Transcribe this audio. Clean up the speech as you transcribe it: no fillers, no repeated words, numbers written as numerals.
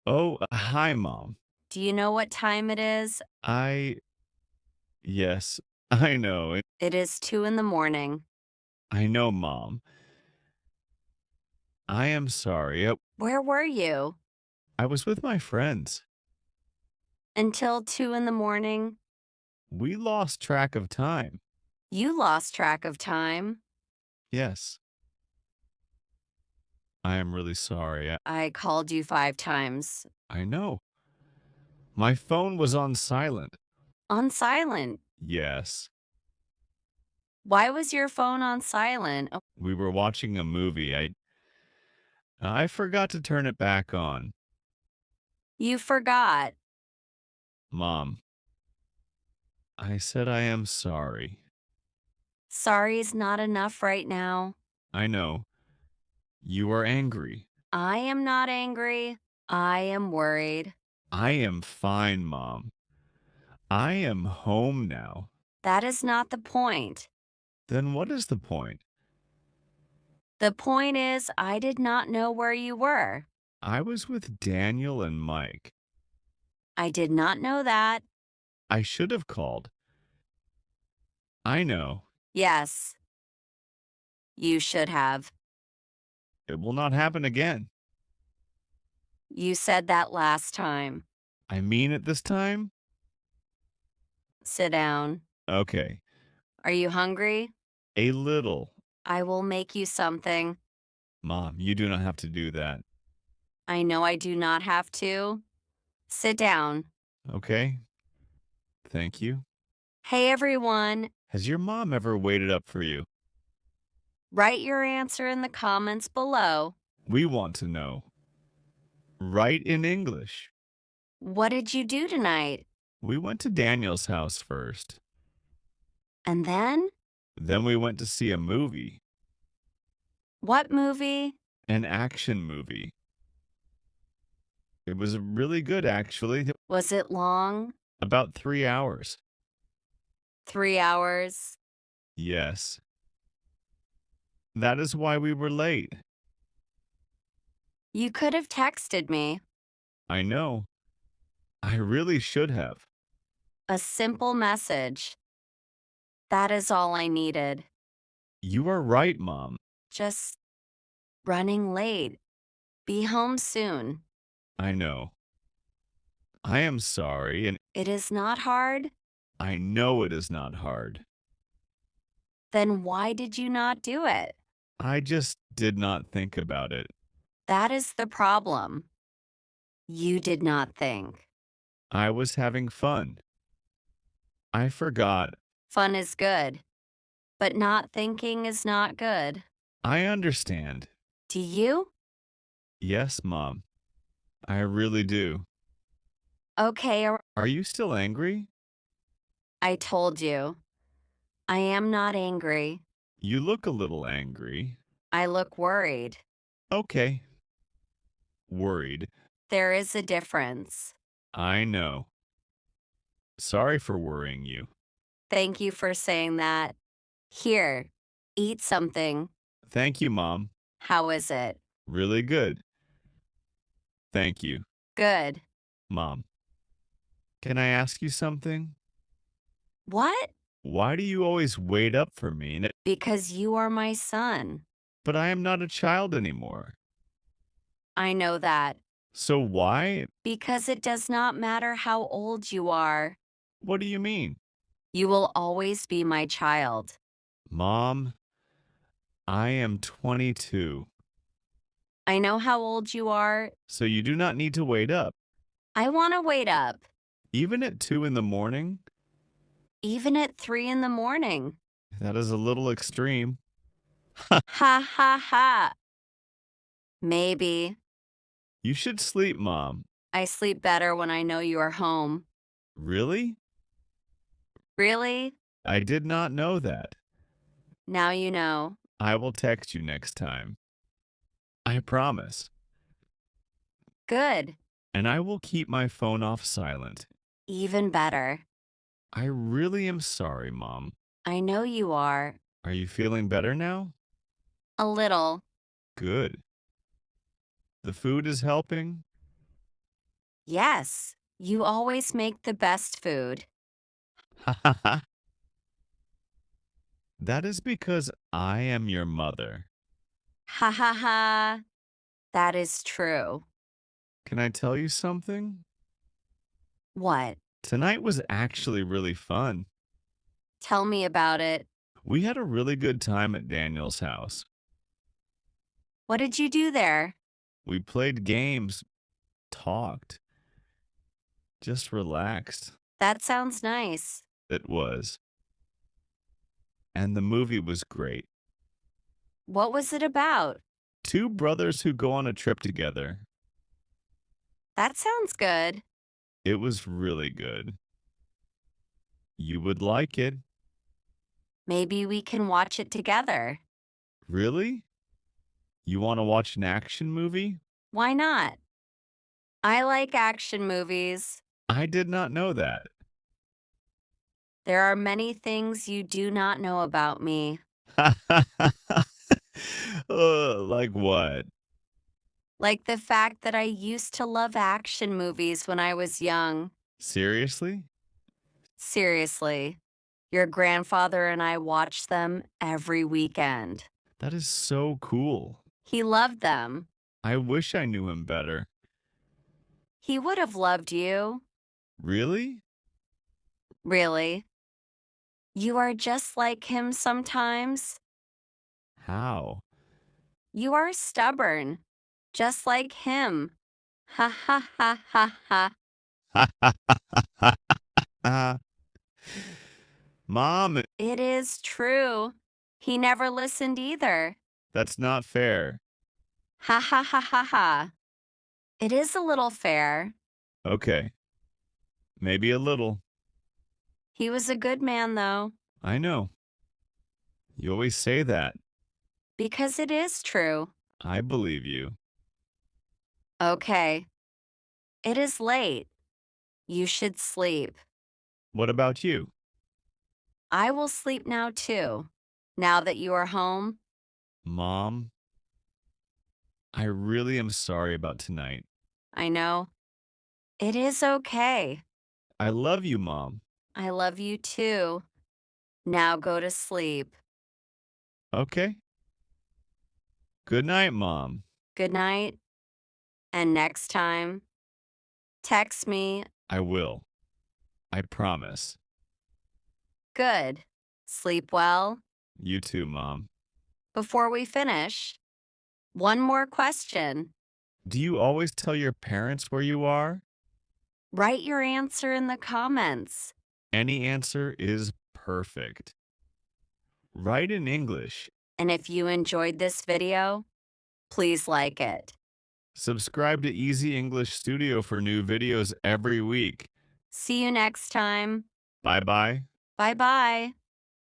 Oh, hi, Mom. Do you know what time it is? I, yes, I know. It is 2 in the morning. I know, Mom. I am sorry. Where were you? I was with my friends. Until 2 in the morning? We lost track of time. You lost track of time. Yes, I am really sorry. I called you 5 times. I know. My phone was on silent. On silent. Yes, Why was your phone on silent? Oh, we were watching a movie. I forgot to turn it back on. you forgot. Mom, I said I am sorry. Sorry's not enough right now. I know. You are angry. I am not angry. I am worried. I am fine, Mom. I am home now. That is not the point. Then what is the point? The point is, I did not know where you were. I was with Daniel and Mike. I did not know that. I should have called. I know. Yes, you should have. It will not happen again. You said that last time. I mean it this time? Sit down. Okay. Are you hungry? A little. I will make you something. Mom, you do not have to do that. I know I do not have to. Sit down. Okay? Thank you. Hey everyone, Has your mom ever waited up for you? write your answer in the comments below. We want to know. Write in English. What did you do tonight? We went to Daniel's house first. And then? Then we went to see a movie, What movie? an action movie. It was really good, actually. Was it long? About 3 hours. 3 hours? Yes. That is why we were late. You could have texted me. I know. I really should have. A simple message. That is all I needed. You are right, Mom. Just running late. Be home soon. I know. I am sorry, and It is not hard? I know it is not hard. Then why did you not do it? I just did not think about it. That is the problem. You did not think. I was having fun. I forgot. Fun is good, but not thinking is not good. I understand. Do you? Yes, Mom. I really do. Okay, Are you still angry? I told you. I am not angry. You look a little angry. I look worried. Okay. Worried. There is a difference. I know. Sorry for worrying you. Thank you for saying that. Here, eat something. Thank you, Mom. How is it? Really good. Thank you, Good. Mom. Can I ask you something? What? Why do you always wait up for me? Because you are my son. But I am not a child anymore. I know that. So why? Because it does not matter how old you are. What do you mean? You will always be my child. Mom, I am 22, I know how old you are. so you do not need to wait up. I want to wait up, Even at 2 in the morning? even at 3 in the morning. That is a little extreme. Ha ha ha. Maybe. You should sleep, Mom. I sleep better when I know you are home. Really? Really? I did not know that. Now you know. I will text you next time. I promise. Good. And I will keep my phone off silent. Even better. I really am sorry, Mom. I know you are. Are you feeling better now? A little. Good. The food is helping? Yes, you always make the best food. That is because I am your mother. Ha ha ha. That is true. Can I tell you something? What? Tonight was actually really fun. Tell me about it. We had a really good time at Daniel's house. What did you do there? We played games, talked, just relaxed. That sounds nice. It was. And the movie was great. What was it about? Two brothers who go on a trip together. That sounds good. It was really good. You would like it. Maybe we can watch it together. Really? You want to watch an action movie? Why not? I like action movies. I did not know that. There are many things you do not know about me. Like what? Like the fact that I used to love action movies when I was young. Seriously? Seriously, your grandfather and I watched them every weekend. That is so cool. He loved them. I wish I knew him better. He would have loved you. Really? Really. You are just like him sometimes. How? You are stubborn, just like him. Ha ha ha ha ha. Mom, It is true. He never listened either. that's not fair. Ha ha ha ha ha. It is a little fair. Okay. Maybe a little. He was a good man, though, I know. You always say that. because it is true. I believe you. Okay. It is late. You should sleep. What about you? I will sleep now, too. Now that you are home, Mom, I really am sorry about tonight. I know. It is okay. I love you, Mom. I love you, too. Now go to sleep. Okay. Good night, Mom. Good night. And next time, text me. I will. I promise. Good. Sleep well. You too, Mom. Before we finish, one more question. Do you always tell your parents where you are? Write your answer in the comments. Any answer is perfect. Write in English. And if you enjoyed this video, please like it. Subscribe to Easy English Studio for new videos every week. See you next time. Bye bye. Bye bye.